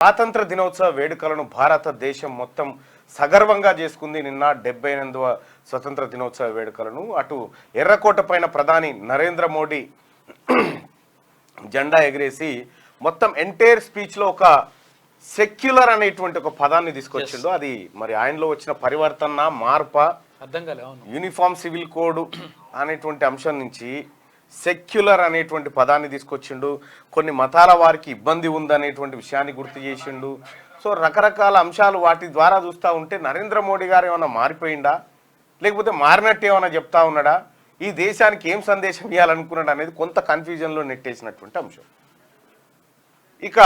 స్వాతంత్ర దినోత్సవ వేడుకలను భారతదేశం మొత్తం సగర్వంగా చేసుకుంది. నిన్న 78వ స్వతంత్ర దినోత్సవ వేడుకలను అటు ఎర్రకోట పైన ప్రధాని నరేంద్ర మోడీ జెండా ఎగిరేసి మొత్తం ఎంటైర్ స్పీచ్లో ఒక సెక్యులర్ అనేటువంటి ఒక పదాన్ని తీసుకొచ్చిండు. అది మరి ఆయనలో వచ్చిన పరివర్తన మార్ప అర్థం కాలే. యూనిఫామ్ సివిల్ కోడ్ అనేటువంటి అంశం నుంచి సెక్యులర్ అనేటువంటి పదాన్ని తీసుకొచ్చిండు. కొన్ని మతాల వారికి ఇబ్బంది ఉందనేటువంటి విషయాన్ని గుర్తు చేసిండు. సో రకరకాల అంశాలు వాటి ద్వారా చూస్తూ ఉంటే నరేంద్ర మోడీ గారు ఏమైనా మారిపోయిందా, లేకపోతే మారినట్టు ఏమైనా చెప్తా ఉన్నాడా, ఈ దేశానికి ఏం సందేశం ఇవ్వాలనుకున్నాడు అనేది కొంత కన్ఫ్యూజన్లో నెట్టేసినటువంటి అంశం. ఇక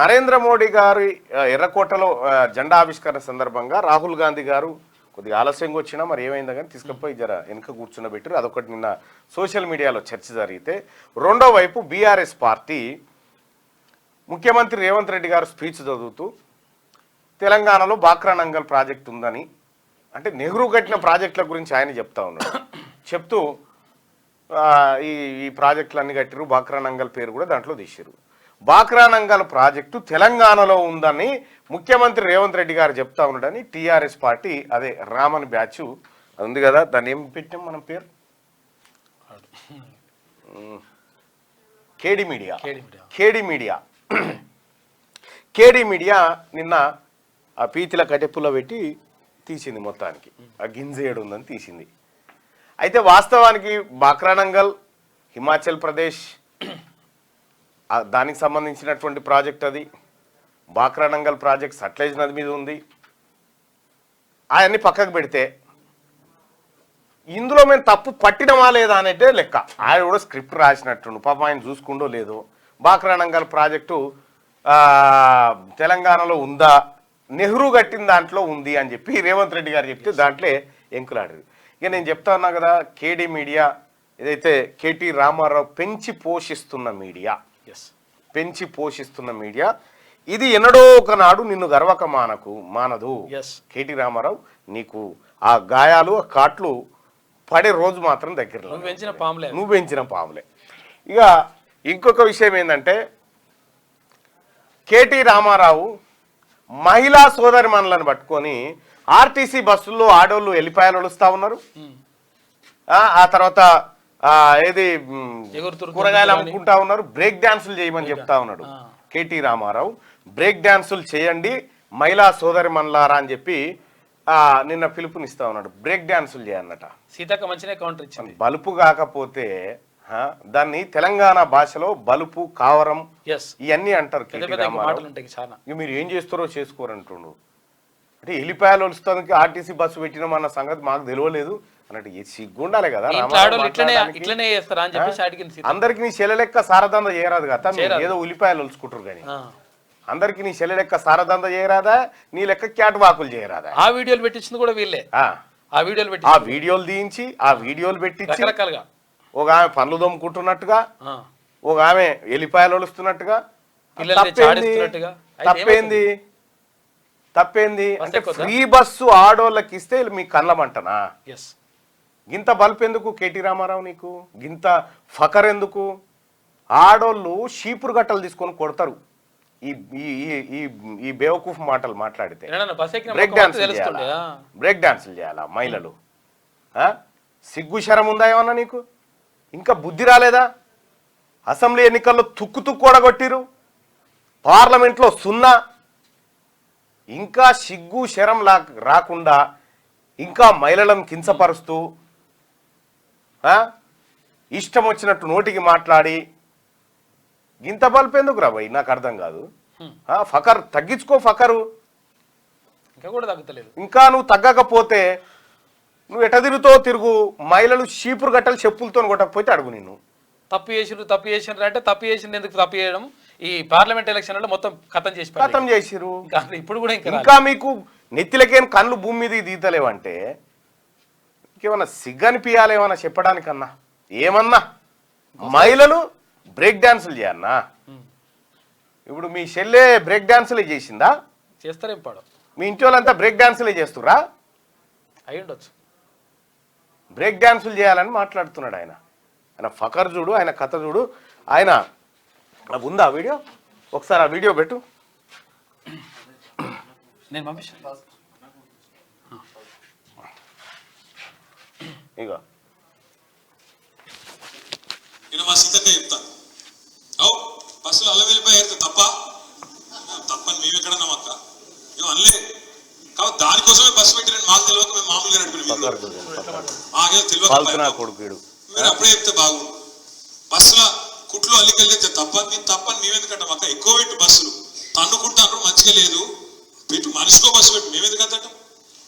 నరేంద్ర మోడీ గారి ఎర్రకోటలో జెండా ఆవిష్కరణ సందర్భంగా రాహుల్ గాంధీ గారు కొద్దిగా ఆలస్యంగా వచ్చినా మరి ఏమైందా కానీ తీసుకుపోయి జర వెనుక కూర్చున్నబెట్టారు. అదొకటి నిన్న సోషల్ మీడియాలో చర్చ జరిగితే, రెండో వైపు బీఆర్ఎస్ పార్టీ ముఖ్యమంత్రి రేవంత్ రెడ్డి గారు స్పీచ్ చదువుతూ తెలంగాణలో బాక్రా నంగల్ ప్రాజెక్ట్ ఉందని, అంటే నెహ్రూ కట్టిన ప్రాజెక్టుల గురించి ఆయన చెప్తా ఉన్నాడు. చెప్తూ ఈ ప్రాజెక్టులన్నీ కట్టిరు, బాక్రా నంగల్ పేరు కూడా దాంట్లో తీసిరు. బాక్రా నంగల్ ప్రాజెక్టు తెలంగాణలో ఉందని ముఖ్యమంత్రి రేవంత్ రెడ్డి గారు చెప్తా ఉన్నాడని టీఆర్ఎస్ పార్టీ, అదే రామన్ బ్యాచ్ ఉంది కదా, దాన్ని ఏం పెట్టాం మనం పేరు, కేడీ మీడియా నిన్న ఆ పీతిల కటెప్పులో పెట్టి తీసింది. మొత్తానికి ఆ గింజ ఏడు ఉందని తీసింది. అయితే వాస్తవానికి బాక్రా నంగల్ హిమాచల్ ప్రదేశ్ దానికి సంబంధించినటువంటి ప్రాజెక్ట్. అది బాక్రా నంగల్ ప్రాజెక్ట్ సట్లెజ్ నది మీద ఉంది. అవన్నీ పక్కకు పెడితే ఇందులో మేము తప్పు పట్టినమా లేదా అనేటే లెక్క. ఆయన కూడా స్క్రిప్ట్ రాసినట్టుండు, పాప ఆయన చూసుకుండో లేదో. బాక్రా నంగల్ ప్రాజెక్టు తెలంగాణలో ఉందా, నెహ్రూ కట్టిన దాంట్లో ఉంది అని చెప్పి రేవంత్ రెడ్డి గారు చెప్తే దాంట్లో ఎంకులాడరు. ఇక నేను చెప్తా ఉన్నా కదా, కేడీ మీడియా ఏదైతే కేటీ రామారావు పెంచి పోషిస్తున్న మీడియా ఇది ఎన్నడో ఒకనాడు నిన్ను గర్వక మానదు. కేటీ రామారావు, నీకు ఆ గాయాలు ఆ కాట్లు పడే రోజు మాత్రం దగ్గరలో, నువ్వు పెంచిన పాములే. ఇక ఇంకొక విషయం ఏంటంటే, కేటీ రామారావు మహిళా సోదరి మనులను పట్టుకొని ఆర్టీసీ బస్సుల్లో ఆడోళ్ళు వెళ్ళిపోయాలు వస్తూ ఉన్నారు. ఆ తర్వాత ఏది కూరగాయలు అమ్ముకుంటా ఉన్నారు, బ్రేక్ డాన్సులు చేయమని చెప్తా ఉన్నాడు కేటీ రామారావు. బ్రేక్ డాన్సులు చేయండి మహిళా సోదరి మనులారా అని చెప్పి నిన్న పిలుపునిస్తా ఉన్నాడు. బ్రేక్ డాన్సులు చేయన్నట. సీతక్క మంచిగా కౌంటర్ ఇచ్చింది. బలుపు కాకపోతే దాన్ని తెలంగాణ భాషలో బలుపు, కావరం ఇవన్నీ అంటారు. మీరు ఏం చేస్తారో చేసుకోరంటుండు. అంటే ఎలిపాయలు వస్తానికి ఆర్టీసీ బస్సు పెట్టినామన్న సంగతి మాకు తెలియలేదు అన్నట్టు సిగ్గుండాలి కదా. అందరికి నీ చెల్లెలెక్క సారదంద చేయరాదు కదా, ఏదో ఉల్లిపాయలు ఒలుచుకుంటారు కానీ అందరికి నీ చెల్లెలెక్క సారదంద చేయరాదా, నీ లెక్క క్యాట్ వాకులు చేయరాదా. ఆ వీడియోలు పెట్టించింది కూడా వీళ్ళే. ఆ వీడియోలు తీయించి ఆ వీడియోలు పెట్టించి ఒక ఆమె పనులు దొమ్ముకుంటున్నట్టుగా, ఒక ఆమె ఎలిపాయలు ఒలుస్తున్నట్టుగా. తప్పేంది అంటే ఫ్రీ బస్సు ఆడోళ్ళకి ఇస్తే మీ కళ్ళమంటనా? గింత బల్బ్ ఎందుకు కేటీ రామారావు, నీకు గింత ఫకర్ ఎందుకు? ఆడోళ్ళు షీపురు గట్టలు తీసుకొని కొడతారు ఈ బేవకూఫ్ మాటలు మాట్లాడితే. బ్రేక్ డాన్సులు చేయాలా మహిళలు? సిగ్గు శరం ఉందా ఏమన్నా నీకు? ఇంకా బుద్ధి రాలేదా? అసెంబ్లీ ఎన్నికల్లో తుక్కు ఓడగొట్టిరు, పార్లమెంట్లో 0. ఇంకా సిగ్గు శరం రాకుండా ఇంకా మహిళలను కించపరుస్తూ ఇష్టం వచ్చినట్టు నోటికి మాట్లాడి గింత బల్పెందుకు రా భయ్, నాకు అర్థం కాదు. ఫకర్ తగ్గించుకో, ఫకరు ఇంకా కూడా తగ్గలేదు. ఇంకా నువ్వు తగ్గకపోతే నువ్వు ఎట తిరుగు. మహిళలు చీపురు గట్టలు చెప్పులతో కొట్టకపోతే అడుగు. నిన్ను తప్పు చేసినారు అంటే తప్పు చేసింది ఎందుకు? తప్పు చేయడం ఈ పార్లమెంట్ ఎలక్షన్లలో మొత్తం ఖతం చేసిరు. ఇప్పుడు కూడా ఇంకా మీకు నెత్తిలకేం కళ్ళు భూమి మీద దీతలేవంటే ఇంకేమన్నా సిగ్గనిపియాలి ఏమన్నా చెప్పడానికన్నా? ఏమన్నా మహిళలు బ్రేక్ డాన్సులు చేయన్నా? ఇప్పుడు మీ చెల్లె బ్రేక్ డాన్సులే చేసిందా? చేస్తారేం పాడు. మీ ఇంటి వాళ్ళంతా బ్రేక్ డాన్సులే చేస్తురా? అయి ఉండొచ్చు. బ్రేక్ డాన్సులు చేయాలని మాట్లాడుతున్నాడు ఆయన. ఆయన ఫకర్ చూడు, ఆయన కథ చూడు. ఆయన ఉందా వీడియో? ఒకసారి ఆ వీడియో పెట్టు. నేను పంపిస్తాను ఇగో నేను మా సీతక్క చెప్తాను అవు బస్సులు అల్ల వెళ్ళిపోయారు తప్పని మేము ఎక్కడ నమ్మక్క మేము అనలే కాబట్టి దానికోసమే బస్సు పెట్టిన మాకు తెలియక మేము మామూలుగా నడిపిన తెలియక మీరు అప్పుడే చెప్తే బాగు బస్సుల కుట్లు అల్లికెళ్తే తప్పని మేమెందుకంటే మాకు ఎక్కువ పెట్టు బస్సులు తన్నుకుంటాను మంచిగా లేదు పెట్టు మనిషికో బస్సు పెట్టు మేమెందుకంట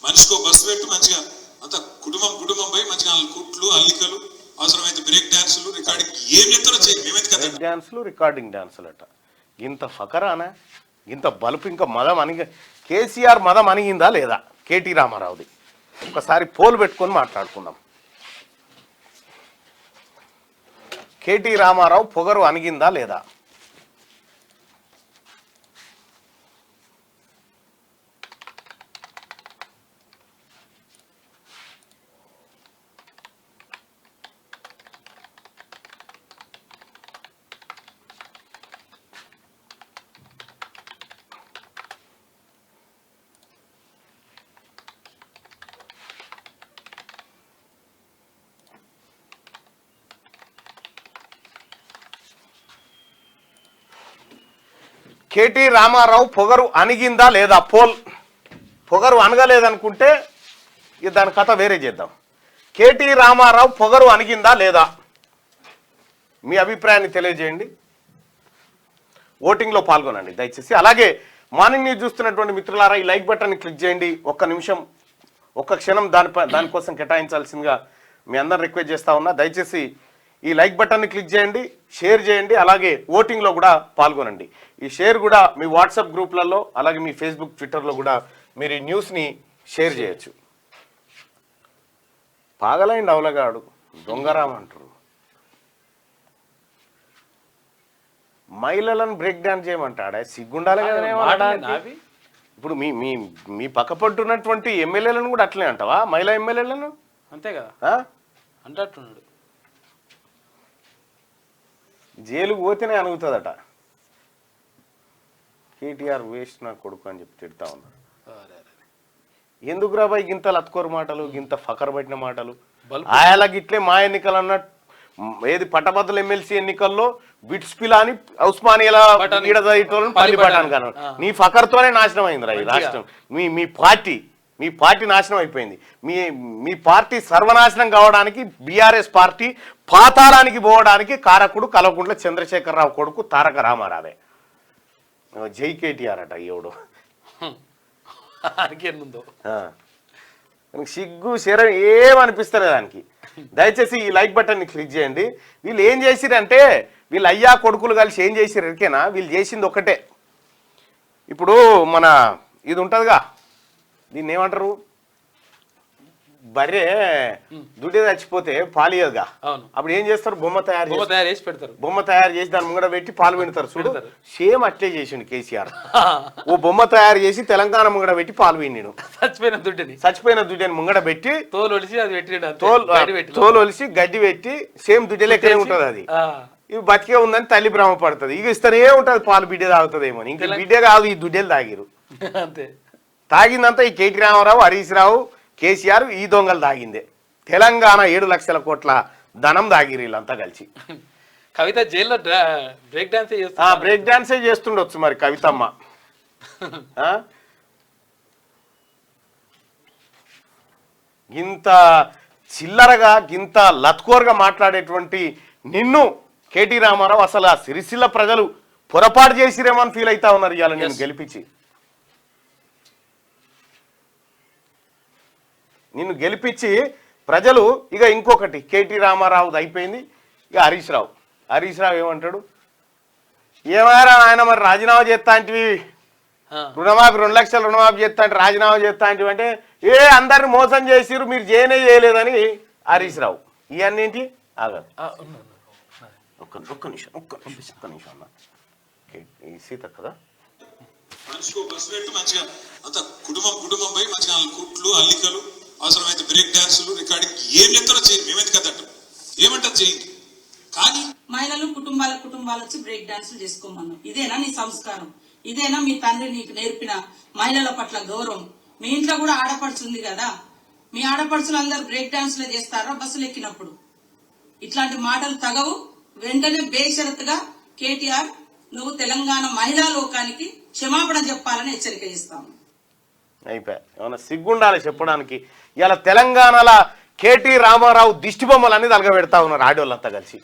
మనిషికో బస్సు పెట్టు మంచిగా అంత కుటుంబం పోయి మంచిగా కుట్లు అల్లికలు అవసరమైతే బ్రేక్ డాన్సులు రికార్డింగ్ ఏం చెప్తారో చేయి మేమెందుకంటే డాన్సులు రికార్డింగ్ డాన్సులు అట ఇంత ఫకరానా ఇంత బలుపు ఇంకా మదం అనిగ కేసీఆర్ మదం అనిగిందా లేదా కేటీ రామారావుది ఒకసారి పోలు పెట్టుకొని మాట్లాడుకుందాం. కేటీ రామారావు పొగరు అణిగిందా లేదా? కేటీ రామారావు పొగరు అణిగిందా లేదా? పోల్. పొగరు అనగలేదనుకుంటే ఇక దాని కథ వేరే చేద్దాం. కేటీ రామారావు పొగరు అణిగిందా లేదా? మీ అభిప్రాయాన్ని తెలియజేయండి, ఓటింగ్లో పాల్గొనండి దయచేసి. అలాగే మార్నింగ్ న్యూస్ చూస్తున్నటువంటి మిత్రులారా ఈ లైక్ బటన్ని క్లిక్ చేయండి. ఒక్క నిమిషం ఒక్క క్షణం దానికోసం కేటాయించాల్సిందిగా మీ అందరిని రిక్వెస్ట్ చేస్తా ఉన్నా. దయచేసి ఈ లైక్ బటన్ని క్లిక్ చేయండి, షేర్ చేయండి, అలాగే ఓటింగ్లో కూడా పాల్గొనండి. ఈ షేర్ కూడా మీ వాట్సాప్ గ్రూప్లలో అలాగే మీ ఫేస్బుక్ ట్విట్టర్లో కూడా మీరు ఈ న్యూస్ని షేర్ చేయొచ్చు. పాగలైండి అవలగాడు దొంగరాం అంటారు. మహిళలను బ్రేక్ డాన్స్ చేయమంటాడా? సిగ్గుండాలి కదా. ఇప్పుడు మీ మీ మీ పక్కపట్టున్నటువంటి ఎమ్మెల్యేలను కూడా అట్లే అంటావా? మహిళా ఎమ్మెల్యేలను అంతే కదా అంటున్నాడు. జైలుకు పోతేనే అనుగుతుందట. కేటీఆర్ వేస్ట్ నా కొడుకు అని చెప్పి తిడతా ఉన్నారు. ఎందుకు రాబాయి గింత లత్కోరు మాటలు, గింత ఫకర్ పట్టిన మాటలు? ఆయలా గిట్లే మా ఎన్నికలు అన్నట్టు ఏది పట్టభద్రుల ఎమ్మెల్సీ ఎన్నికల్లో బిట్స్ పిలాని ఉస్మానియాల పల్లి పట్టాను కాను. నీ ఫకర్తోనే నాశనం అయిందిరా ఈ రాష్ట్రం. మీ పార్టీ నాశనం అయిపోయింది. మీ పార్టీ సర్వనాశనం కావడానికి బీఆర్ఎస్ పార్టీ పాతాళానికి పోవడానికి కారకుడు కల్వకుంట్ల చంద్రశేఖరరావు కొడుకు తారక రామారావే. జై కేటీఆర్ అట ఎవడు. సిగ్గు శరం ఏమనిపిస్తారు దానికి. దయచేసి ఈ లైక్ బటన్ని క్లిక్ చేయండి. వీళ్ళు ఏం చేసిరంటే వీళ్ళు అయ్యా కొడుకులు కలిసి ఏం చేసిరు ఎరికేనా? వీళ్ళు చేసింది ఒకటే. ఇప్పుడు మన ఇది ఉంటుందిగా, దీన్ని ఏమంటారు, బర్రె దుడ్డి చచ్చిపోతే పాలు ఇయ్యదుగా. అప్పుడు ఏం చేస్తారు? బొమ్మ తయారు చేసి పెడతారు. బొమ్మ తయారు చేసి దాని ముంగడ పెట్టి పాలు పిండుతారు చూడు. సేమ్ అట్లే చేసిండు కేసీఆర్. ఓ బొమ్మ తయారు చేసి తెలంగాణ ముంగడ పెట్టి పాలు పిండిను. చచ్చిపోయిన దుడ్డిని ముంగడ పెట్టి తోలు ఒలిసి గడ్డి పెట్టి సేమ్ దుడ్డి లెక్కనే ఉంటది అది. ఇవి బతికే ఉందని తల్లి భ్రమ పడుతుంది. ఇక ఇస్తూనే ఉంటది పాలు, బిడ్డ తాగుతుందేమో. ఇంకా బిడ్డే కాదు, ఈ దుడ్డెలు తాగిరు. తాగిందంతా ఈ కేటీ రామారావు, హరీష్ రావు, కేసీఆర్ ఈ దొంగలు తాగిందే. తెలంగాణ 7 లక్షల కోట్ల ధనం తాగిరు వీళ్ళంతా కలిసి. కవిత జైల్లో బ్రేక్ డాన్సే చేస్తుండొచ్చు మరి కవితమ్మ. ఇంత చిల్లరగా ఇంత లత్కోర్గా మాట్లాడేటువంటి నిన్ను కేటీ రామారావు అసలు ఆ సిరిసిల్ల ప్రజలు పొరపాటు చేసిరేమో అని ఫీల్ అవుతా ఉన్నారు ఇవాళ నేను గెలిపించి. నిన్ను గెలిపించి ప్రజలు ఇక ఇంకొకటి కేటీ రామారావుది అయిపోయింది. ఇక హరీష్ రావు ఏమంటాడు? ఏమైనా ఆయన మరి రాజీనామా చేస్తా అంటివి, రుణమాఫీ 2 లక్షల రుణమాఫీ చేస్తా అంటే రాజీనామా చేస్తా అంటివి అంటే అందరిని మోసం చేసిరు, మీరు చేయలేదని హరీష్ రావు. ఇవన్నీ ఏంటి? ఆగదు, ఒక్క నిమిషం అన్న. సీత కదా మనిషికో బస్సు పెట్టు మంచిగా అంత కుటుంబం పోయి మంచిగా కుట్లు అల్లికలు అవసరమైతే బ్రేక్ డాన్సులు రికార్డింగ్ ఏం చెప్తారో చేయండి మేమెందుకంటే ఏమంటారు చేయండి. కానీ మహిళలు కుటుంబాలు వచ్చి బ్రేక్ డాన్సులు చేసుకోమన్నాం. ఇదేనా నీ సంస్కారం? ఇదేనా మీ తండ్రి నీకు నేర్పిన మహిళల పట్ల గౌరవం? మీ ఇంట్లో కూడా ఆడపడుచు ఉంది కదా, మీ ఆడపడుచులు అందరు బ్రేక్ డాన్స్లు చేస్తారా బస్సులు ఎక్కినప్పుడు? ఇట్లాంటి మాటలు తగవు. వెంటనే బేషరతుగా కేటీఆర్ నువ్వు తెలంగాణ మహిళా లోకానికి క్షమాపణ చెప్పాలని హెచ్చరిక చేస్తాము. అయిపోయా. ఏమన్నా సిగ్గుండాలి చెప్పడానికి. ఇలా తెలంగాణలో కేటీ రామారావు దిష్టి బొమ్మలు అనేది అలగబెడతా ఉన్నారు ఆడోళ్ళంతా కలిసి.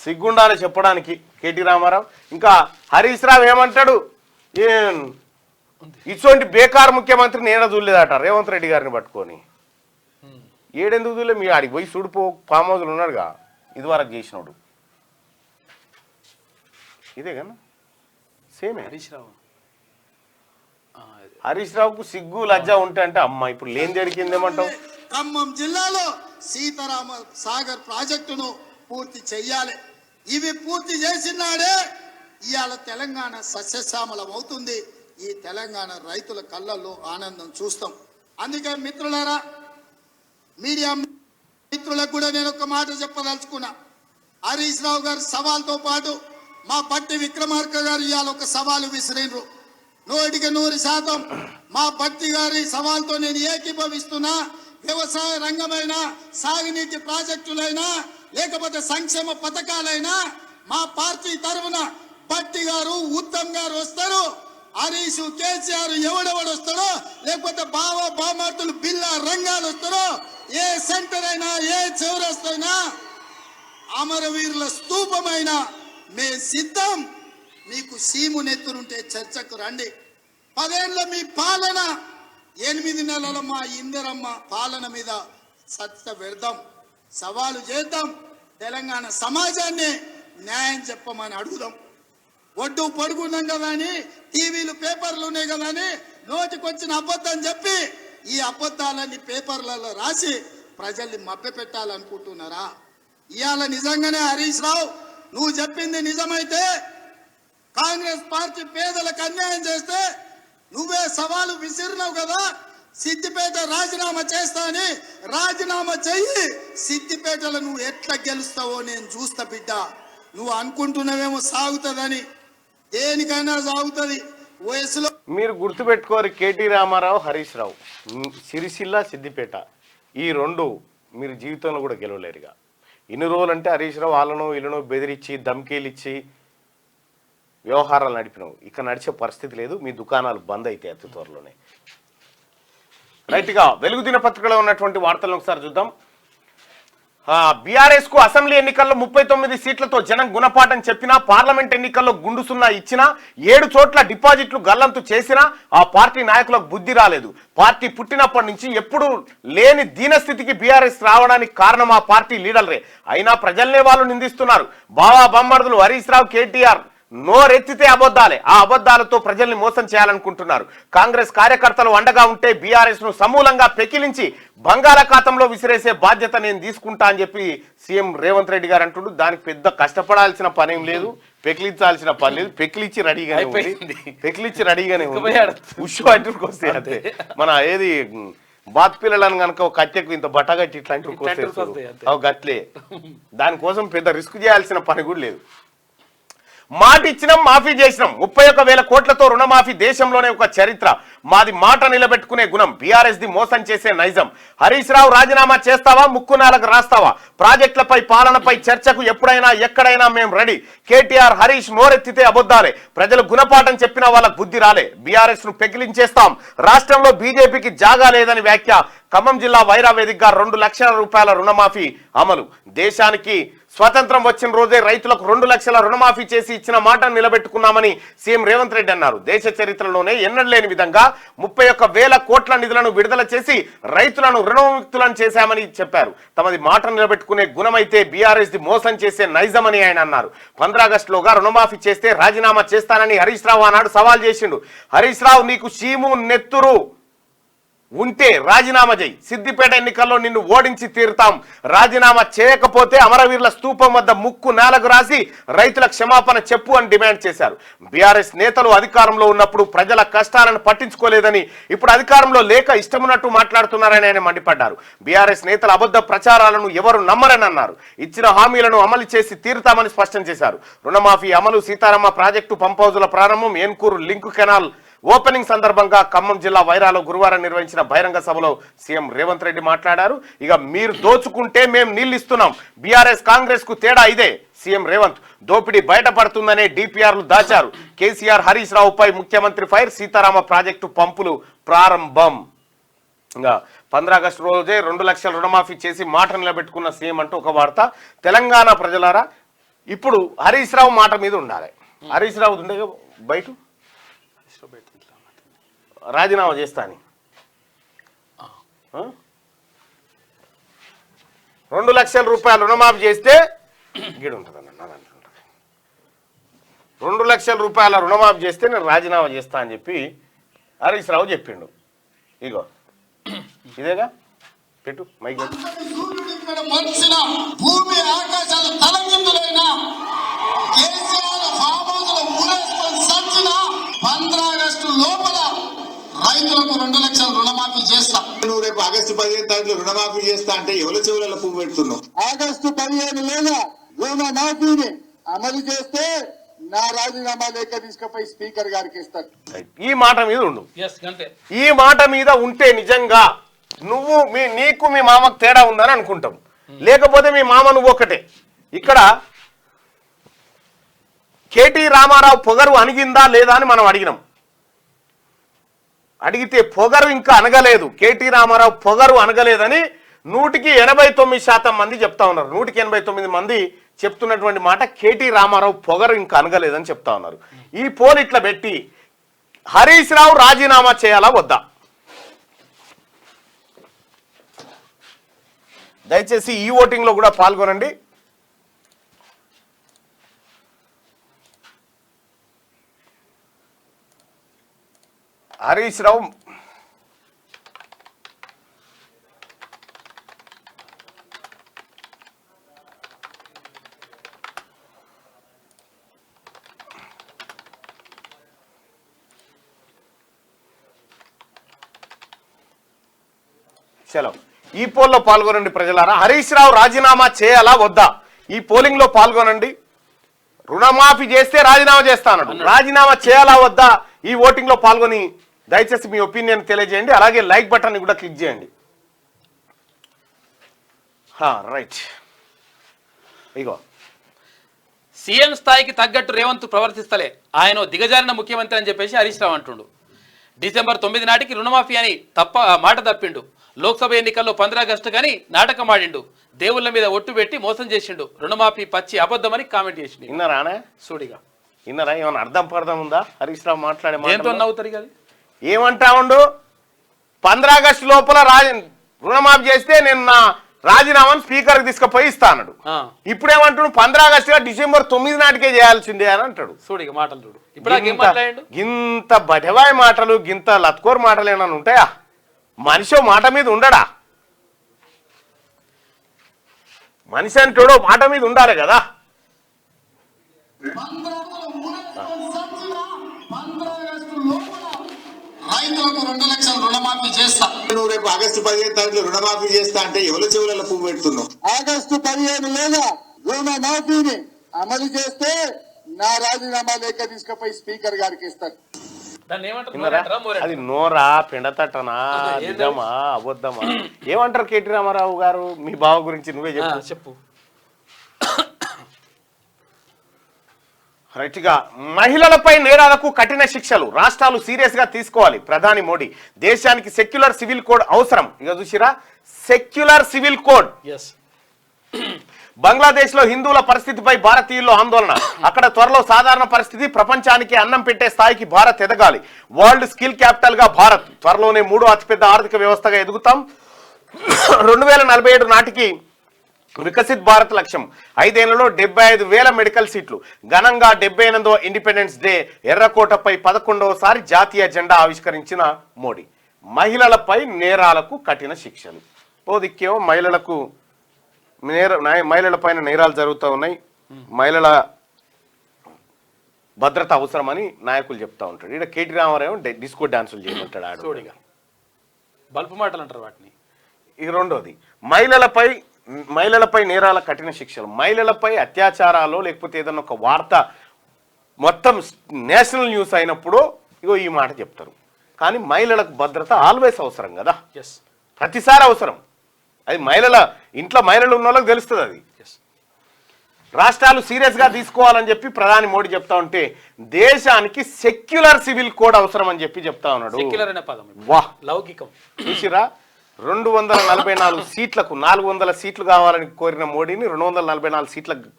సిగ్గుండాలి చెప్పడానికి కేటీ రామారావు. ఇంకా హరీష్ రావు ఏమంటాడు, ఇటువంటి బేకార్ ముఖ్యమంత్రి నేను చూడలేదట రేవంత్ రెడ్డి గారిని పట్టుకొని. ఏడెందుకు చూడలే? మీ ఆడికి పోయి చూడిపో, ఫామ్ హౌస్లు ఉన్నాడుగా ఇదివరకు చేసినాడు. ఇదే కదా సేమే. హరీష్ రావుకు సిగ్గు లజ్జ ఉంటే అంటే అమ్మ ఇప్పుడు లేని జరిగిందేమంటావు? ఖమ్మం జిల్లాలో సీతారామ సాగర్ ప్రాజెక్టును పూర్తి చెయ్యాలి. ఇవి పూర్తి చేసినాడే ఇవాళ తెలంగాణ సస్యశ్యామలం అవుతుంది. ఈ తెలంగాణ రైతుల కళ్ళల్లో ఆనందం చూస్తాం. అందుకే మిత్రులారా, మీడియా మిత్రులకు కూడా నేను ఒక మాట చెప్పదలుచుకున్నా. హరీష్ రావు గారి సవాల్తో పాటు మా బట్టి విక్రమార్క గారు ఇవాళ ఒక సవాలు విసిరిండ్రు. 100% మా బట్టి గారి సవాల్తో నేను ఏకీభవిస్తున్నా. వ్యవసాయ రంగమైనా, సాగునీటి ప్రాజెక్టులైనా, లేకపోతే సంక్షేమ పథకాలైనా మా పార్టీ తరఫున బట్టి గారు, ఉత్తమ్ గారు వస్తారు. హరీష్, కేసీఆర్ ఎవడెవడు వస్తాడో, లేకపోతే బామార్తులు బిల్లా రంగాలు వస్తారో, ఏ సెంటర్ అయినా, ఏ చౌరస్తైనా, అమరవీరుల స్తూపమైన మే సిద్ధం. మీకు సీము నెత్తురుంటే చర్చకు రండి. 10 ఏళ్ల మీ పాలన, 8 నెలల మా ఇందిరమ్మ పాలన మీద చర్చ పెడదాం, సవాలు చేద్దాం. తెలంగాణ సమాజాన్ని న్యాయం చెప్పమని అడుగుదాం. ఒడ్డు పొడుగున్నాం కదా అని, టీవీలు పేపర్లు ఉన్నాయి కదా అని నోటికొచ్చిన అబద్ధం చెప్పి ఈ అబద్ధాలన్నీ పేపర్లలో రాసి ప్రజల్ని మభ్యపెట్టాలనుకుంటున్నారా? ఇవాళ నిజంగానే హరీష్ రావు నువ్వు చెప్పింది నిజమైతే, కాంగ్రెస్ పార్టీ పేదలకు అన్యాయం చేస్తే నువ్వే సవాలు విసిరినావు కదా, సిద్దిపేట రాజీనామా చేస్తా అని. రాజీనామా చెయ్యి. సిద్దిపేటలో నువ్వు ఎట్లా గెలుస్తావో నేను చూస్తా బిడ్డ. నువ్వు అనుకుంటున్నావేమో సాగుతుందని, దేనికైనా సాగుతుంది వయసులో. మీరు గుర్తుపెట్టుకోరు, కేటీ రామారావు, హరీష్ రావు, సిరిసిల్ల, సిద్దిపేట ఈ రెండు మీరు జీవితంలో కూడా గెలవలేరుగా. ఇన్ని రోజులంటే హరీష్ రావు వాళ్ళను వీళ్ళను బెదిరించి ధమ్కీలు ఇచ్చి వ్యవహారాలు నడిపినావు. ఇక నడిచే పరిస్థితి లేదు. మీ దుకాణాలు బంద్ అయితే అతి త్వరలోనే. రైట్గా వెలుగు దినపత్రికలో ఉన్నటువంటి వార్తలను ఒకసారి చూద్దాం. బీఆర్ఎస్ కు అసెంబ్లీ ఎన్నికల్లో 39 సీట్లతో జనం గుణపాఠం చెప్పినా, పార్లమెంట్ ఎన్నికల్లో గుండు సున్నా ఇచ్చినా, 7 చోట్ల డిపాజిట్లు గల్లంతు చేసినా ఆ పార్టీ నాయకులకు బుద్ధి రాలేదు. పార్టీ పుట్టినప్పటి నుంచి ఎప్పుడూ లేని దీనస్థితికి బీఆర్ఎస్ రావడానికి కారణం ఆ పార్టీ లీడర్లే. అయినా ప్రజల్నే వాళ్ళు నిందిస్తున్నారు. బావా బొమ్మర్దులు హరీష్ రావు, కేటీఆర్ నోరెత్తితే అబద్ధాలే. ఆ అబద్ధాలతో ప్రజల్ని మోసం చేయాలనుకుంటున్నారు. కాంగ్రెస్ కార్యకర్తలు అండగా ఉంటే బీఆర్ఎస్ ను సమూలంగా పెకిలించి బంగాళాఖాతంలో విసిరేసే బాధ్యత నేను తీసుకుంటా అని చెప్పి సీఎం రేవంత్ రెడ్డి గారు అంటుండు. దానికి పెద్ద కష్టపడాల్సిన పనేం లేదు, పెకిలించాల్సిన పని లేదు. పెకిలిచ్చి రెడీగానే ఉంది. ఉష్ అంటుకు వస్తే అంతే. మన ఏది బాత్ పిల్లలను కనుక ఒక కట్టెకు ఇంత బట్టగట్టి ఇట్లాంటి గట్లే. దానికోసం పెద్ద రిస్క్ చేయాల్సిన పని కూడా లేదు. మాట ఇచ్చినాం, మాఫీ చేసినాం. 31,000 కోట్లతో రుణమాఫీ దేశంలోనే ఒక చరిత్ర. మాది మాట నిలబెట్టుకునే గుణం. బీఆర్ఎస్ ది మోసం చేసే నైజం. హరీష్ రావు రాజీనామా చేస్తావా, ముక్కునాలకు రాస్తావా? ప్రాజెక్టులపై, పాలనపై చర్చకు ఎప్పుడైనా ఎక్కడైనా మేము రెడీ. కేటీఆర్, హరీష్ నోరెత్తితే అబద్ధాలే. ప్రజలు గుణపాఠం చెప్పినా వాళ్ళకు బుద్ధి రాలే. బీఆర్ఎస్ ను పెకిలించేస్తాం. రాష్ట్రంలో బీజేపీకి జాగా లేదని వ్యాఖ్య. ఖమ్మం జిల్లా వైరా వేదికగా 2 లక్షల రూపాయల రుణమాఫీ అమలు. దేశానికి స్వతంత్రం వచ్చిన రోజే రైతులకు 2 లక్షల రుణమాఫీ చేసి ఇచ్చిన మాటను నిలబెట్టుకున్నామని సీఎం రేవంత్ రెడ్డి అన్నారు. దేశ చరిత్రలోనే ఎన్నడలేని విధంగా 31,000 కోట్ల నిధులను విడుదల చేసి రైతులను రుణముక్తులను చేశామని చెప్పారు. తమది మాట నిలబెట్టుకునే గుణమైతే బీఆర్ఎస్ ది మోసం చేసే నైజమని ఆయన అన్నారు. 15 ఆగస్టులోగా రుణమాఫీ చేస్తే రాజీనామా చేస్తానని హరీష్ రావు ఆనాడు సవాల్ చేసిండు. హరీష్ రావు నీకు సీము నెత్తురు ఉంటే రాజీనామా చేయి, సిద్దిపేట ఎన్నికల్లో నిన్ను ఓడించి తీరుతాం, రాజీనామా చేయకపోతే అమరవీరుల స్తూపం వద్ద ముక్కు నేలకు రాసి రైతుల క్షమాపణ చెప్పు అని డిమాండ్ చేశారు. బీఆర్ఎస్ నేతలు అధికారంలో ఉన్నప్పుడు ప్రజల కష్టాలను పట్టించుకోలేదని, ఇప్పుడు అధికారంలో లేక ఇష్టమున్నట్టు మాట్లాడుతున్నారని ఆయన మండిపడ్డారు. బీఆర్ఎస్ నేతల అబద్ధ ప్రచారాలను ఎవరు నమ్మరని అన్నారు. ఇచ్చిన హామీలను అమలు చేసి తీరుతామని స్పష్టం చేశారు. రుణమాఫీ అమలు, సీతారామ ప్రాజెక్టు పంప్ హౌజుల ప్రారంభం, ఏన్కూరు లింక్ కెనాల్ ఓపెనింగ్ సందర్భంగా ఖమ్మం జిల్లా వైరాలో గురువారం నిర్వహించిన బహిరంగ సభలో సీఎం రేవంత్ రెడ్డి మాట్లాడారు. ఇక మీరు దోచుకుంటే మేము నీళ్ళు ఇస్తున్నాం, బీఆర్ఎస్ కాంగ్రెస్ కు తేడా ఇదే. సీఎం రేవంత్ దోపిడీ బయటపడుతుందనే డిపిఆర్లు దాచారు. కేసీఆర్ హరీష్ రావుపై ముఖ్యమంత్రి ఫైర్, సీతారామ ప్రాజెక్టు పంపులు ప్రారంభం. ఇంకా 15 ఆగస్టు రోజే 2 లక్షల రుణమాఫీ చేసి మాట నిలబెట్టుకున్న సీఎం అంటూ ఒక వార్త. తెలంగాణ ప్రజలారా, ఇప్పుడు హరీష్ రావు మాట మీద ఉండాలి. హరీష్ రావు ఉండే బయట రాజీనామా చేస్తా అని 2 లక్షల రూపాయలు రుణమాఫీ చేస్తే గిడు ఉంటుంది అన్న, 2 లక్షల రూపాయల రుణమాఫీ చేస్తే నేను రాజీనామా చేస్తా అని చెప్పి హరీష్ రావు చెప్పిండు. ఇగో ఇదేగా పెట్టు మైక్. సూర్యుడు ఇక్కడ మనిషిన భూమి ఆకాశాలు తలకిందులైన కేసీఆర్ ఫామ్ హౌస్లో ఊరేసుకొని సచ్చిన 15 ఆగస్టు లోపల రైతులకు 2 లక్షల రుణమాఫీ చేస్తా. నువ్వు రేపు ఆగస్టు 15 తారీఖు రుణమాఫీ చేస్తా అంటే ఎవరి చెవులలో పువ్వు పెడుతున్నావు? ఆగస్టు 15 లేదా రుణమాఫీని అమలు చేస్తే నా రాజీనామా లేఖ తీసుకుపోయి స్పీకర్ గారికి ఇస్తాను. ఈ మాట మీద ఉండు. అంతే. ఈ మాట మీద ఉంటే నిజంగా నువ్వు నీకు మీ మామకు తేడా ఉందని అనుకుంటాం, లేకపోతే మీ మామ నువ్వు ఒకటే. ఇక్కడ కేటీ రామారావు పొగరు అణిగిందా లేదా అని మనం అడిగినాం. అడిగితే పొగరు ఇంకా అనగలేదు, కేటీ రామారావు పొగరు అనగలేదని 189% మంది చెప్తా ఉన్నారు. 189 మంది చెప్తున్నటువంటి మాట కేటీ రామారావు పొగరు ఇంకా అనగలేదని చెప్తా ఉన్నారు. ఈ పోల్ ఇట్లా పెట్టి హరీష్ రావు రాజీనామా చేయాలా వద్దా? దయచేసి ఈ ఓటింగ్ లో కూడా పాల్గొనండి. హరీష్ రావు చలో ఈ పోల్లో పాల్గొనండి ప్రజలారా. హరీష్ రావు రాజీనామా చేయాలా వద్దా? ఈ పోలింగ్ లో పాల్గొనండి. రుణమాఫీ చేస్తే రాజీనామా చేస్తా అన్నాడు, రాజీనామా చేయాలా వద్దా? ఈ ఓటింగ్ లో పాల్గొని దయచేసి మీ ఒపీనియన్ తెలియజేయండి. అలాగే లైక్ బటన్ కూడా క్లిక్ చేయండి. రైట్, ఇగో సీఎం స్థాయికి తగ్గట్టు రేవంత్ ప్రవర్తిస్తలే, ఆయన దిగజారిన ముఖ్యమంత్రి అని చెప్పేసి హరీష్ రావు అంటుండు. డిసెంబర్ 9 నాటికి రుణమాఫీ అని మాట తప్పిండు. లోక్సభ ఎన్నికల్లో 15 ఆగస్టు కానీ నాటకం ఆడిండు. దేవుళ్ళ మీద ఒట్టు పెట్టి మోసం చేసిండు. రుణమాఫీ పచ్చి అబద్ధమని కామెంట్ చేసిండు. విన్నారానే సూడిగా విన్నారా? ఏమన్నా అర్థం పర్థం ఉందా హరీష్ రావు మాట్లాడే? ఏంతో నవ్వుతారు కదా. ఏమంటా ఉండు, 15 ఆగస్టు లోపల రుణమాఫీ చేస్తే నేను నా రాజీనామాను స్పీకర్కి తీసుకుపోయి ఇస్తా అన్నాడు. ఇప్పుడేమంటాడు, 15 ఆగస్టుగా డిసెంబర్ 9 నాటికే చేయాల్సిందే అని అంటాడు. సూడిగా మాటలు చూడు. ఇప్పుడు గింత బటవాయి మాటలు, గింత లత్కోర్ మాటలు ఏమన్నా ఉంటాయా? మనిషి మాట మీద ఉండడా? మనిషి అంటాడో మాట మీద ఉండాలి కదా. రైతులకు 2 లక్షల రుణమాఫీ చేస్తా. నువ్వు రేపు ఆగస్టు 15 తారీఖు రుణమాఫీ చేస్తా అంటే ఎవరి చెవులలో పువ్వు పెడుతున్నావు? ఆగస్టు 15 లేదా రుణమాఫీని అమలు చేస్తే నా రాజీనామా లేఖ తీసుకుపోయి స్పీకర్ గారికి ఇస్తాను. అది నోరా, పెండతట్టనా, నిజమా, అబద్ధమా? ఏమంటారు కేటీ రామారావు గారు? మీ బావ గురించి నువ్వే చెప్పు. రైట్గా, మహిళలపై నేరాలకు కఠిన శిక్షలు రాష్ట్రాలు సీరియస్ గా తీసుకోవాలి. ప్రధాని మోడీ, దేశానికి సెక్యులర్ సివిల్ కోడ్ అవసరం. ఇక చూసిరా, సెక్యులర్ సివిల్ కోడ్. బంగ్లాదేశ్ లో హిందువుల పరిస్థితిపై భారతీయుల్లో ఆందోళన. అక్కడ త్వరలో సాధారణ పరిస్థితి, ప్రపంచానికి అన్నం పెట్టే స్థాయికి భారత్ ఎదగాలి. వరల్డ్ స్కిల్ క్యాపిటల్ గా భారత్, త్వరలోనే 3వ అతిపెద్ద ఆర్థిక వ్యవస్థగా ఎదుగుతాం. 2047 నాటికి వికసిత్ భారత్ లక్ష్యం. 5 ఏళ్లలో 75,000 మెడికల్ సీట్లు. ఘనంగా 78వ ఇండిపెండెన్స్ డే. ఎర్రకోటపై 11వసారి జాతీయ జెండా ఆవిష్కరించిన మోడీ. మహిళలపై నేరాలకు కఠిన శిక్షలు. ఓ దిక్కేమో మహిళల పైన నేరాలు జరుగుతూ ఉన్నాయి, మహిళల భద్రత అవసరమని నాయకులు చెప్తా ఉంటాడు. ఇక్కడ కేటీ రామారావు డిస్కో డాన్సులు చేయమంటాడు ఆడోడిగా. బల్పు మాటలు అంటారు వాటిని. ఇక రెండోది మహిళలపై నేరాల కఠిన శిక్షలు. మహిళలపై అత్యాచారాలు లేకపోతే ఏదన్నా ఒక వార్త మొత్తం నేషనల్ న్యూస్ అయినప్పుడు ఇగో ఈ మాట చెప్తారు. కానీ మహిళలకు భద్రత ఆల్వేస్ అవసరం కదా, ఎస్, ప్రతిసారి అవసరం. అది ఇంట్లో మహిళలు ఉన్న వాళ్ళకి తెలుస్తుంది. అది రాష్ట్రాలు సీరియస్గా తీసుకోవాలని చెప్పి ప్రధాని మోడీ చెప్తా ఉంటే దేశానికి సెక్యులర్ సివిల్ కోడ్ అవసరం అని చెప్పి చెప్తా ఉన్నాడు. సెక్యులర్ అనే పదం వాహ్, లౌకికం. చూసిరా, 244 సీట్లకు 400 సీట్లు కావాలని కోరిన మోడీని 244 సీట్లకు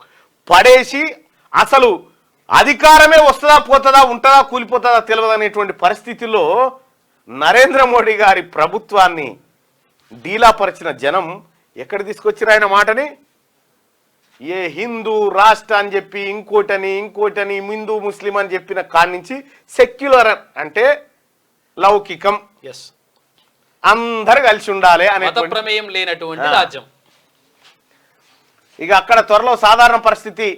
పడేసి అసలు అధికారమే వస్తుందా పోతుందా ఉంటుందా కూలిపోతుందా తెలియదు అనేటువంటి పరిస్థితుల్లో నరేంద్ర మోడీ గారి ప్రభుత్వాన్ని డీలాపరిచిన జనం ఎక్కడ తీసుకొచ్చారు ఆయన మాటని? ఏ హిందూ రాష్ట్ర అని చెప్పి ఇంకోటని హిందూ ముస్లిం అని చెప్పిన కాడి నుంచి సెక్యులర్ అంటే లౌకికం, ఎస్, అందరు కలిసి ఉండాలి అనే ప్రమేయం లేనటువంటి రాజ్యం. ఇక అక్కడ త్వరలో సాధారణ పరిస్థితి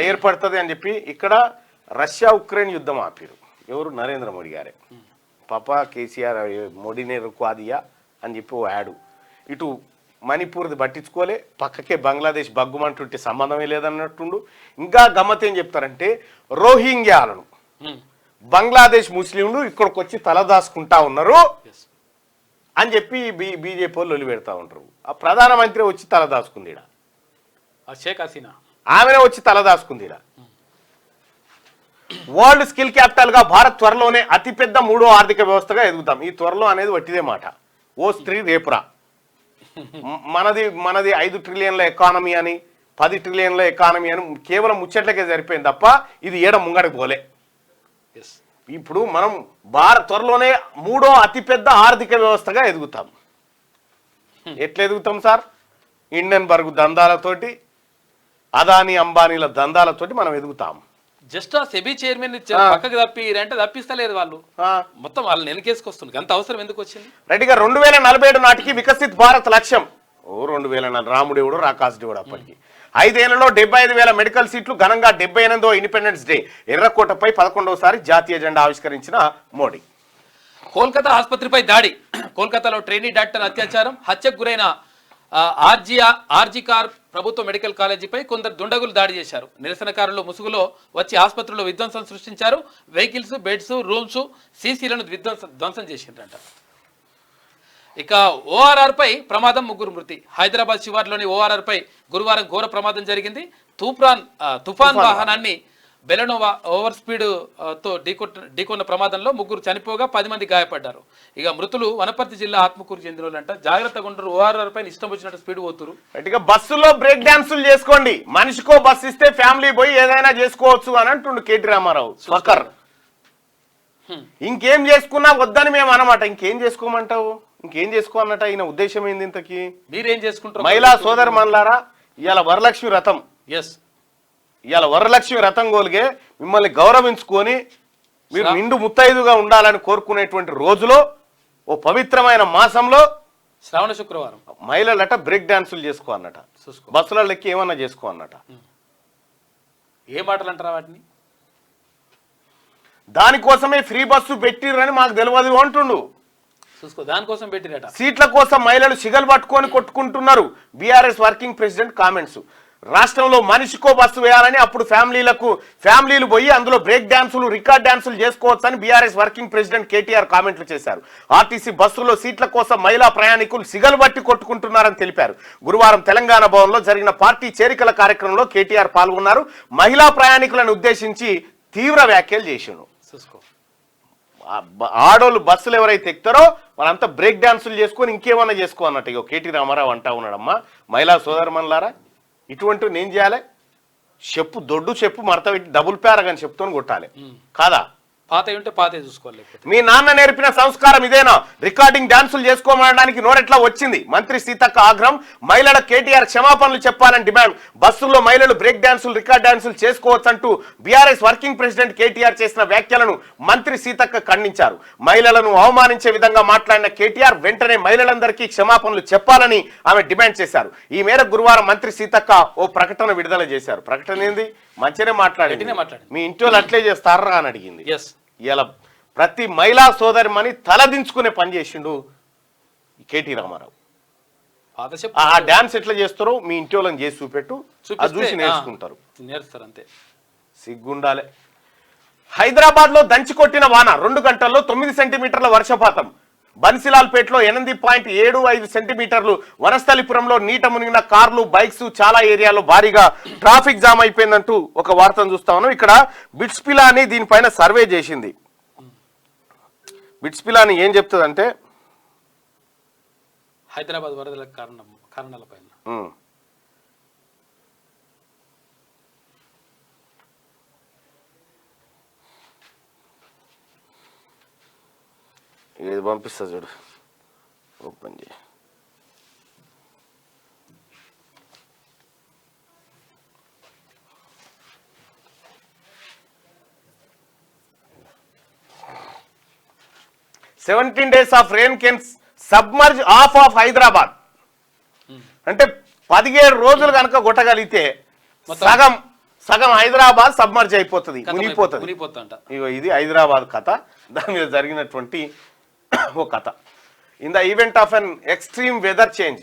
ఏర్పడుతుంది అని చెప్పి ఇక్కడ రష్యా ఉక్రెయిన్ యుద్ధం ఆపిరు. ఎవరు? నరేంద్ర మోడీ గారే. పాపా కేసీఆర్ మోడీనే రుక్వాదియా అని చెప్పి ఓ యాడు. ఇటు మణిపూర్ది పట్టించుకోలే, పక్కకే బంగ్లాదేశ్ బగ్గుమంటుంటే సంబంధమే లేదన్నట్టుండు. ఇంకా గమ్మత్ ఏం చెప్తారంటే రోహింగ్యాలను బంగ్లాదేశ్ ముస్లింలు ఇక్కడికి వచ్చి తలదాచుకుంటా ఉన్నారు అని చెప్పి బీజేపీ వాళ్ళు ఒలి పెడతా ఉంటారు. ఆ ప్రధానమంత్రి వచ్చి తలదాచుకుంది ఈడ, షేక్ హసీనా ఆమెనే వచ్చి తలదాచుకుంది ఈడ. వరల్డ్ స్కిల్ క్యాపిటల్ గా భారత్ త్వరలోనే అతిపెద్ద 3వ ఆర్థిక వ్యవస్థగా ఎదుగుతాం. ఈ త్వరలో అనేది వట్టిదే మాట. ఓ స్త్రీ రేపురా, మనది 5 ట్రిలియన్ల ఎకానమీ అని 10 ట్రిలియన్ల ఎకానమీ అని కేవలం ముచ్చట్లకే సరిపోయింది తప్ప ఇది ఏడ ముంగడికి పోలే. ఇప్పుడు మనం త్వరలోనే 3వ అతిపెద్ద ఆర్థిక వ్యవస్థగా ఎదుగుతాం. ఎట్లా ఎదుగుతాం సార్? ఇండియన్ బర్గ్ దందాలతోటి, అదానీ అంబానీల దందాలతోటి మనం ఎదుగుతాం. జస్ట్ ఆ సెబీ చైర్మన్ పక్కకు తప్పిరంటే తప్పిస్తలేదు వాళ్ళు, మొత్తం వాళ్ళని వెనకేసుకొస్తుంది. అంత అవసరం ఎందుకు వచ్చింది? రెడ్డిగా 2047 నాటికి వికసిత్ భారత్ లక్ష్యం. 2004 రాముడేవుడు రాకాసుడేవుడు. అప్పటికి 5 ఏళ్లలో 75,000 మెడికల్ సీట్లు, ఘనంగా 78వ ఇండిపెండెన్స్ డే. ఎర్రకోటపై 11వసారి జాతీయ జెండా ఆవిష్కరించిన మోడీ. కోల్కతా ఆసుపత్రిపై దాడి. కోల్కతాలో ట్రైనీ డాక్టర్ అత్యాచారం, హత్యకు గురైన ఆర్జీకార్ ప్రభుత్వ మెడికల్ కాలేజీపై కొందరు దుండగులు దాడి చేశారు. నిరసనకారులు ముసుగులో వచ్చి ఆసుపత్రిలో విధ్వంసం సృష్టించారు. వెహికల్స్, బెడ్స్, రూమ్స్, సీసీలను ధ్వంసం చేసిండ్రంట. ఇక ఓఆర్ఆర్ పై ప్రమాదం, 3 మృతి. హైదరాబాద్ శివార్లోని ఓఆర్ఆర్ పై గురువారం ఘోర ప్రమాదం జరిగింది. తుఫాన్ వాహనాన్ని బెలనోవా ఓవర్ స్పీడ్ తో ఢీకొన్న ప్రమాదంలో 3 చనిపోగా 10 మంది గాయపడ్డారు. ఇక మృతులు వనపర్తి జిల్లా ఆత్మకూరు చెందిన వాళ్ళంట. జాగ్రత్తగా ఉండరు, ఓఆర్ఆర్ పైన ఇష్టం వచ్చినట్టు స్పీడ్ పోతురు. ఇక బస్సులో బ్రేక్ డాన్సులు చేసుకోండి, మనిషికో బస్సు ఇస్తే ఫ్యామిలీ పోయి ఏదైనా చేసుకోవచ్చు అని అంటుండు కేటీ రామారావు. స్వకర్ ఇంకేం చేసుకున్నా వద్దని మేము అన్నమాట. ఇంకేం చేసుకోమంటావు? ఇంకేం చేసుకోమన్నట? ఈయన ఉద్దేశం ఏంది ఇంతకీ? మీరేం చేసుకుంటారు? మహిళా సోదరు మన్లారా, ఇవాళ వరలక్ష్మి రథం. ఇవాళ వరలక్ష్మి రథం గోలిగే మిమ్మల్ని గౌరవించుకొని మీరు నిండు ముత్తైదుగా ఉండాలని కోరుకునేటువంటి రోజులో, ఓ పవిత్రమైన మాసంలో శ్రావణ శుక్రవారం మహిళలట బ్రేక్ డాన్సులు చేసుకో అన్నట, బస్సులకి ఏమన్నా చేసుకో అన్నట. ఏ మాటలు అంటారా వాటిని? దానికోసమే ఫ్రీ బస్సు పెట్టిరని మాకు తెలియదు అంటుండు. దానికోసం పెట్టిరట. సీట్ల కోసం మహిళలు సిగలు పట్టుకొని కొట్టుకుంటున్నారు. BRS working president comments. రాష్ట్రంలో మనిషికో బస్సు వేయాలని, అప్పుడు ఫ్యామిలీలు పోయి అందులో బ్రేక్ డాన్సులు, రికార్డ్ డాన్సులు చేసుకోవచ్చని బీఆర్ఎస్ వర్కింగ్ ప్రెసిడెంట్ కేటీఆర్ కామెంట్లు చేశారు. ఆర్టీసీ బస్సులో సీట్ల కోసం మహిళా ప్రయాణికులు సిగలు బట్టి కొట్టుకుంటున్నారని తెలిపారు. గురువారం తెలంగాణ భవన్లో జరిగిన పార్టీ చేరికల కార్యక్రమంలో కేటీఆర్ పాల్గొన్నారు. మహిళా ప్రయాణికులను ఉద్దేశించి తీవ్ర వ్యాఖ్యలు చేసిండు. ఆడోళ్ళు బస్సులు ఎవరైతే ఎక్కుతారో వాళ్ళంతా బ్రేక్ డాన్సులు చేసుకొని ఇంకేమన్నా చేసుకో అన్నట్టు ఇగో కేటీ రామారావు అంటా ఉన్నాడమ్మా. మహిళా సోదరమన్లారా, ఇటువంటివి నేను చేయాలి? చెప్పు, దొడ్డు చెప్పు మడత పెట్టి డబుల్ ప్యారగాని చెప్తూనే కొట్టాలి కాదా? పాత ఉంటే పాతే చూసుకోవాలి. మీ నాన్న నేర్పిన సంస్కారం ఇదేనా? రికార్డింగ్ డాన్సులు చేసుకోమనడానికి నోరెట్లా వచ్చింది? మంత్రి సీతక్క ఆగ్రహం. మహిళల కేటీఆర్ క్షమాపణలు చెప్పాలని డిమాండ్. బస్సుల్లో మహిళలు బ్రేక్ డాన్సులు, రికార్డ్ డాన్సులు చేసుకోవచ్చంటూ బీఆర్ఎస్ వర్కింగ్ ప్రెసిడెంట్ కేటీఆర్ చేసిన వ్యాఖ్యలను మంత్రి సీతక్క ఖండించారు. మహిళలను అవమానించే విధంగా మాట్లాడిన కేటీఆర్ వెంటనే మహిళలందరికీ క్షమాపణలు చెప్పాలని ఆమె డిమాండ్ చేశారు. ఈ మేరకు గురువారం మంత్రి సీతక్క ఓ ప్రకటన విడుదల చేశారు. ప్రకటన ఏంది? మంచిగానే మాట్లాడింది. మీ ఇంటి వాళ్ళు అట్లే చేస్తారా అని అడిగింది. ఇలా ప్రతి మహిళా సోదరిమని తలదించుకునే పని చేసిండు కేటీ రామారావు. ఆ డాన్స్ ఎట్లా చేస్తారో మీ ఇంటి వాళ్ళని చేసి చూపెట్టు, అది చూసి నేర్చుకుంటారు. అంతే. సిగ్గుండాలే. హైదరాబాద్ లో దంచి కొట్టిన వాన 2 గంటల్లో 9 సెంటీమీటర్ల వర్షపాతం. బన్సిలాల్పేటలో 8.75 సెంటీమీటర్లు, వనస్థలిపురంలో నీట మునిగిన కార్లు, బైక్స్, చాలా ఏరియాలో భారీగా ట్రాఫిక్ జామ్ అయిపోయిందంటూ ఒక వార్తను చూస్తా ఉన్నాం. ఇక్కడ బిట్స్ పిలాని దీనిపైన సర్వే చేసింది. బిట్స్ పిలాని ఏం చెప్తుందంటే హైదరాబాద్ వరదల కారణాలపైన ఏది పంపిస్తా చూడు, ఓపెన్ చేయి. "17 days of rain can submerge half of Hyderabad." అంటే 17 రోజులు కనుక కొట్టగలిగితే సగం హైదరాబాద్ సబ్మర్జ్ అయిపోతుంది, మునిగిపోతుంది. ఇగో ఇది హైదరాబాద్ కథ, దాని మీద జరిగినటువంటి ఓ కథ. In the event of an extreme weather change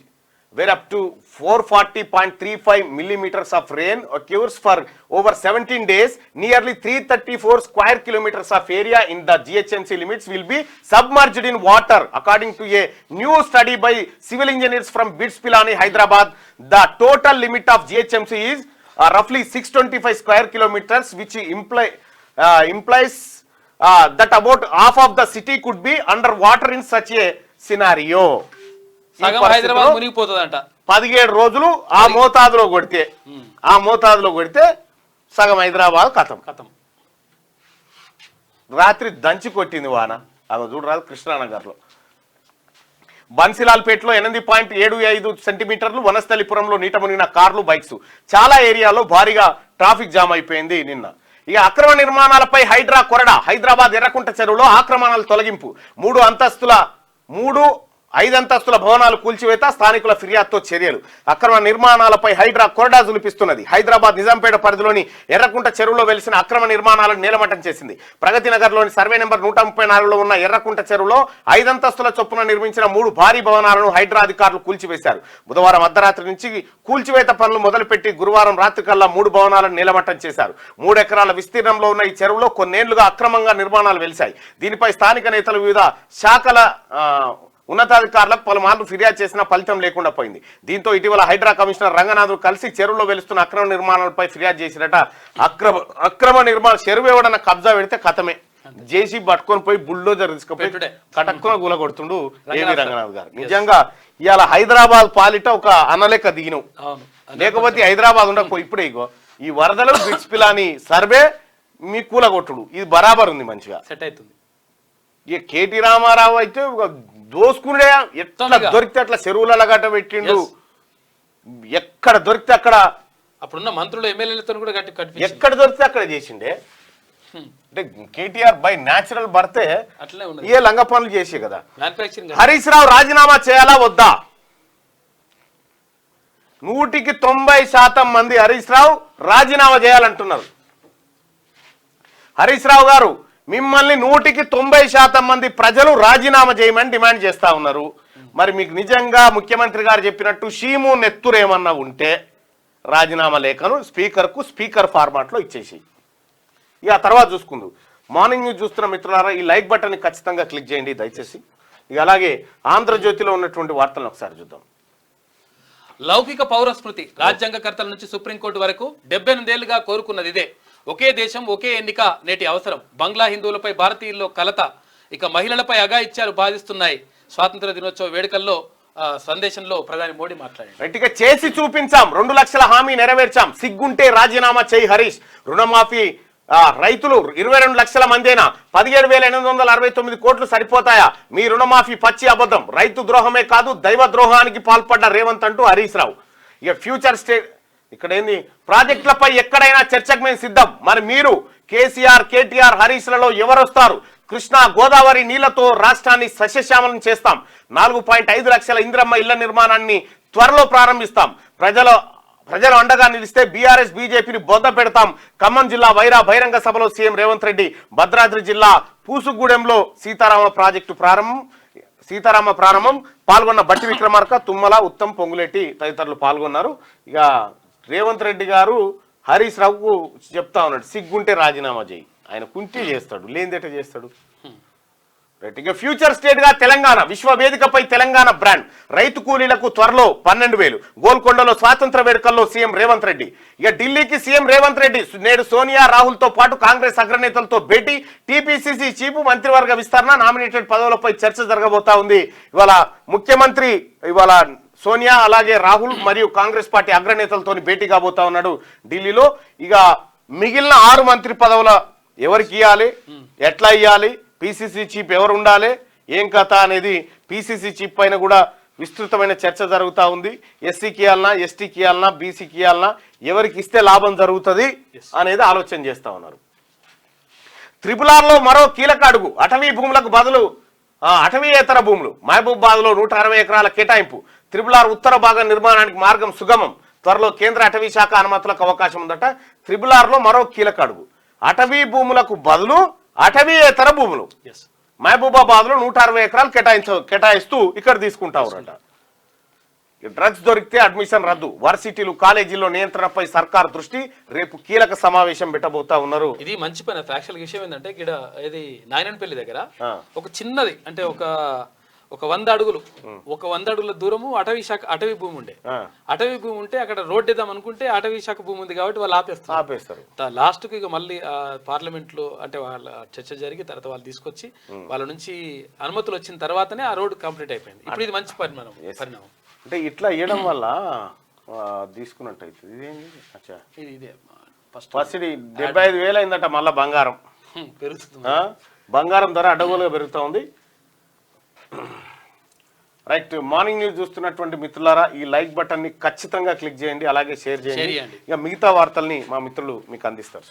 where up to 440.35 millimeters of rain occurs for over 17 days, nearly 334 square kilometers of area in the GHMC limits will be submerged in water, according to a new study by civil engineers from BITS Pilani, Hyderabad. The total limit of GHMC is roughly 625 square kilometers, which implies that about half of the city could be underwater in such a scenario. Hyderabad మునిగిపోతుందంట. 17 రోజులు ఆ మోతాదులో కొడితే సగం హైదరాబాద్ కథం. రాత్రి దంచి కొట్టింది వాన. అవి చూడరాదు కృష్ణానగర్ లో. బన్సిలాల్పేటలో 8.75 సెంటీమీటర్లు, వనస్థలిపురంలో నీట మునిగిన కార్లు, బైక్స్, చాలా ఏరియాలో భారీగా ట్రాఫిక్ జామ్ అయిపోయింది నిన్న. ఇక అక్రమ నిర్మాణాలపై హైడ్రా కొరడా. హైదరాబాద్ ఎర్రకుంట చెరువులో ఆక్రమణల తొలగింపు. 5 అంతస్తుల భవనాలు కూల్చివేత, స్థానికుల ఫిర్యాదుతో చర్యలు. అక్రమ నిర్మాణాలపై హైడ్రా కొరడా జులిపిస్తున్నది. హైదరాబాద్ నిజాంపేట పరిధిలోని ఎర్రకుంట చెరువులో వెలిసిన అక్రమ నిర్మాణాలను నేలమట్టం చేసింది. ప్రగతి నగర్లోని సర్వే నెంబర్ 134లో ఉన్న ఎర్రకుంట చెరువులో 5 అంతస్తుల చొప్పున నిర్మించిన 3 భారీ భవనాలను హైడ్రా అధికారులు కూల్చివేశారు. బుధవారం అర్ధరాత్రి నుంచి కూల్చివేత పనులు మొదలుపెట్టి గురువారం రాత్రి కల్లా 3 భవనాలను నేలమట్టం చేశారు. 3 ఎకరాల విస్తీర్ణంలో ఉన్న ఈ చెరువులో కొన్నేళ్లుగా అక్రమంగా నిర్మాణాలు వెలిశాయి. దీనిపై స్థానిక నేతలు వివిధ శాఖల ఉన్నతాధికారులకు పలుమార్లు ఫిర్యాదు చేసినా ఫలితం లేకుండా పోయింది. దీంతో ఇటీవల హైడ్రా కమిషనర్ రంగనాథ్ కలిసి చెరువులో వెలుస్తున్న అక్రమ నిర్మాణాలపై ఫిర్యాదు చేసినట. అక్రమ నిర్మాణ చెరువు ఎవడన్నా కబ్జా పెడితే కథమే, జేసీ పట్టుకొని పోయి బుల్డోజర్ తీసుకుపోయి కటక్కున గుల కొడుతుండు ఏవి రంగనాథ్ గారు. నిజంగా ఇవాళ హైదరాబాద్ పాలిట ఒక అనలేక దిగినవు, లేకపోతే హైదరాబాద్ ఉండకపోయి. ఇప్పుడే ఇగో ఈ వరదలు, బిట్స్ పిలాని సర్వే, మీ కూల కొట్టుడు, ఇది బరాబర్ ఉంది, మంచిగా సెట్ అవుతుంది. ఇక కేటీ రామారావు అయితే దోసుకునే ఎట్లా దొరికితే అట్లా చెరువుల గట్ట పెట్టిండు. ఎక్కడ దొరికితే అక్కడ, అప్పుడున్న మంత్రులు ఎమ్మెల్యేలతో కూడా ఎక్కడ దొరికితే అక్కడ చేసిండే. అంటే కేటీఆర్ బై న్యాచురల్ బర్తే ఏ లంగ పనులు చేసే కదా. హరీష్ రావు రాజీనామా చేయాలా వద్దా? 100% మంది హరీష్ రావు రాజీనామా చేయాలంటున్నారు. హరీష్ రావు గారు, మిమ్మల్ని 100% మంది ప్రజలు రాజీనామా చేయమని డిమాండ్ చేస్తా ఉన్నారు. మరి మీకు నిజంగా ముఖ్యమంత్రి గారు చెప్పినట్టు షీము నెత్తురేమన్నా ఉంటే రాజీనామా లేఖను స్పీకర్ ఫార్మాట్లో ఇచ్చేసి ఇక తర్వాత చూసుకుందు. మార్నింగ్ న్యూస్ చూస్తున్న మిత్రులారా, ఈ లైక్ బటన్ని ఖచ్చితంగా క్లిక్ చేయండి దయచేసి. ఇక అలాగే ఆంధ్రజ్యోతిలో ఉన్నటువంటి వార్తలను ఒకసారి చూద్దాం. లౌకిక పౌర స్మృతి రాజ్యాంగకర్తల నుంచి సుప్రీంకోర్టు వరకు 78 ఏళ్లుగా కోరుకున్నది ఇదే. ఒకే దేశం ఒకే ఎన్నిక నేటి అవసరం. బంగ్లా హిందువులపై భారతీయుల్లో కలత. ఇక మహిళలపై అఘాయిత్యాలు బాధిస్తున్నాయి. స్వాతంత్ర దినోత్సవ వేడుకల్లో సందేశంలో ప్రధాని మోడీ మాట్లాడారు. ఇక చేసి చూపించాం, 2 లక్షల హామీ నెరవేర్చాం, సిగ్గుంటే రాజీనామా చేయి హరీష్. రుణమాఫీ రైతులు 22 లక్షల మందేనా 17,869 కోట్లు సరిపోతాయా మీ రుణమాఫీ పచ్చి అబద్ధం రైతు ద్రోహమే కాదు దైవ ద్రోహానికి పాల్పడ్డ రేవంత్ అంటూ హరీష్ రావు. ఇక ఫ్యూచర్ స్టేట్ ఇక్కడ ఏంది ప్రాజెక్టులపై ఎక్కడైనా చర్చకు మేము సిద్ధం. మరి మీరు కేసీఆర్ కేటీఆర్ హరీష్లలో ఎవరు వస్తారు? కృష్ణా గోదావరి నీళ్లతో రాష్ట్రాన్ని సస్యశ్యామలం చేస్తాం. 4.5 లక్షల ఇందిరమ్మ ఇళ్ల నిర్మాణాన్ని త్వరలో ప్రారంభిస్తాం. ప్రజలు అండగా నిలిస్తే బీఆర్ఎస్ బీజేపీని బొద్ద పెడతాం. ఖమ్మం జిల్లా వైరా బహిరంగ సభలో సీఎం రేవంత్ రెడ్డి. భద్రాద్రి జిల్లా పూసుగూడెంలో సీతారామ ప్రారంభం పాల్గొన్న బట్టి విక్రమార్క తుమ్మల ఉత్తమ్ పొంగులేటి తదితరులు పాల్గొన్నారు. ఇక రేవంత్ రెడ్డి గారు హరీష్ రావుకు చెప్తా ఉన్నాడు సిగ్గుంటే రాజీనామా చేయి. ఆయన కుంటే చేస్తాడు లేనిదేట చేస్తాడు. రైట్. ఇక ఫ్యూచర్ స్టేట్ గా తెలంగాణ విశ్వవేదికపై తెలంగాణ బ్రాండ్ రైతు కూలీలకు త్వరలో 12,000 గోల్కొండలో స్వాతంత్ర వేడుకల్లో సీఎం రేవంత్ రెడ్డి. ఇక ఢిల్లీకి సీఎం రేవంత్ రెడ్డి నేడు సోనియా రాహుల్ తో పాటు కాంగ్రెస్ అగ్రనేతలతో భేటీ. టీపీసీసీ చీఫ్ మంత్రివర్గ విస్తరణ నామినేటెడ్ పదవులపై చర్చ జరగబోతా ఉంది. ఇవాళ ముఖ్యమంత్రి సోనియా అలాగే రాహుల్ మరియు కాంగ్రెస్ పార్టీ అగ్రనేతలతో భేటీ కాబోతా ఉన్నాడు ఢిల్లీలో. ఇక మిగిలిన 6 మంత్రి పదవుల ఎవరికి ఇవ్వాలి ఎట్లా ఇవ్వాలి పిసిసి చీఫ్ ఎవరు ఉండాలి ఏం కథ అనేది పిసిసి చీఫ్ పైన కూడా విస్తృతమైన చర్చ జరుగుతూ ఉంది. ఎస్సీకి ఇవ్వాలన్నా ఎస్టీకి ఇవ్వాలన్నా బీసీకి ఇవ్వాలన్నా ఎవరికి ఇస్తే లాభం జరుగుతుంది అనేది ఆలోచన చేస్తా ఉన్నారు. త్రిపులార్లో మరో కీలక అడుగు అటవీ భూములకు బదులు అటవీయేతర భూములు. మహబూబాబాద్ లో 160 ఎకరాల కేటాయింపు. త్రిపులార్ ఉత్తర భాగం నిర్మాణానికి మార్గం సుగమం. త్వరలో కేంద్ర అటవీ శాఖ అనుమతులకు అవకాశం ఉందట. త్రిపులార్లో మరో కీలక అడుగు అటవీ భూములకు బదులు అటవీయేతర భూములు. మహబూబాబాద్ లో 160 ఎకరాలు కేటాయిస్తూ ఇక్కడ తీసుకుంటా ఉన్నారట. డ్రగ్స్ దొరికితే అడ్మిషన్ రద్దు. వర్సిటీలు కాలేజీల్లో నియంత్రణపై సర్కార్ దృష్టి. రేపు కీలక సమావేశం పెట్టబోతా ఉన్నారు. ఇది మంచి పని. యాక్చువల్ విషయం ఏంటంటే ఇక్కడ ఇది నాయనపల్లి దగ్గర ఒక చిన్నది అంటే ఒక 100 అడుగులు 100 అడుగుల దూరము అటవీ భూమి ఉండే. అటవీ భూమి ఉంటే అక్కడ రోడ్ వేద్దాం అనుకుంటే అటవీ శాఖ భూమి ఉంది కాబట్టి వాళ్ళు ఆపేస్తారు. లాస్ట్ కు ఇక మళ్ళీ పార్లమెంట్ లో అంటే వాళ్ళ చర్చ జరిగి తర్వాత వాళ్ళు తీసుకొచ్చి వాళ్ళ నుంచి అనుమతులు వచ్చిన తర్వాతనే ఆ రోడ్ కంప్లీట్ అయిపోయింది. ఇప్పుడు ఇది మంచి పరిణామం. అంటే ఇట్లా ఇవ్వడం వల్ల తీసుకున్నట్టు అవుతుంది. ఇదే ఫస్ట్ 75,000 అయిందట. మళ్ళా బంగారం పెరుగుతుంది. బంగారం ధర అడ్డగోలుగా పెరుగుతూ ఉంది. రైట్. మార్నింగ్ న్యూస్ చూస్తున్నటువంటి మిత్రులారా ఈ లైక్ బటన్ ని ఖచ్చితంగా క్లిక్ చేయండి అలాగే షేర్ చేయండి. ఇక మిగతా వార్తల్ని మా మిత్రులు మీకు అందిస్తారు.